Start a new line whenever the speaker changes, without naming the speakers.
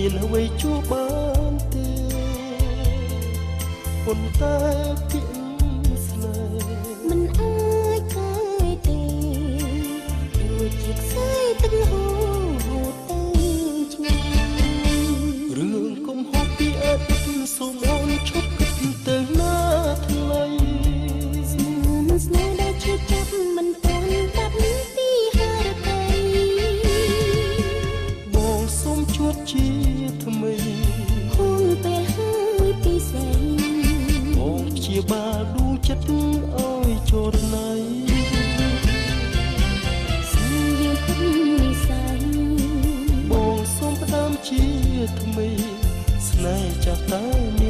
មានអ្វីជួបបានទេប៉ុន្តែពាក្យស្នេហ៍
មិនអាចកើយទេដូចជាខ្សែទឹកហូរហូរទៅឆ្ងាយ
រឿងកុំហូបពីអតីតសូមអូនឈប់គិតទៅណាថ្លៃ
ស្នេហ៍ដែលឈឺចាប់មិនទាន់បាត់ពីហារតី
បងសូមជួបជាថ្មី
ហួងពេលហើយពីស្អី
បងព្យាបាលដួងចិត្តឲ្យចូលណៃ
ស្នេហ៍យើងពិតនិស័យ
បងសូមផ្ដាំជាថ្មីស្នេហ៍ចាស់តែ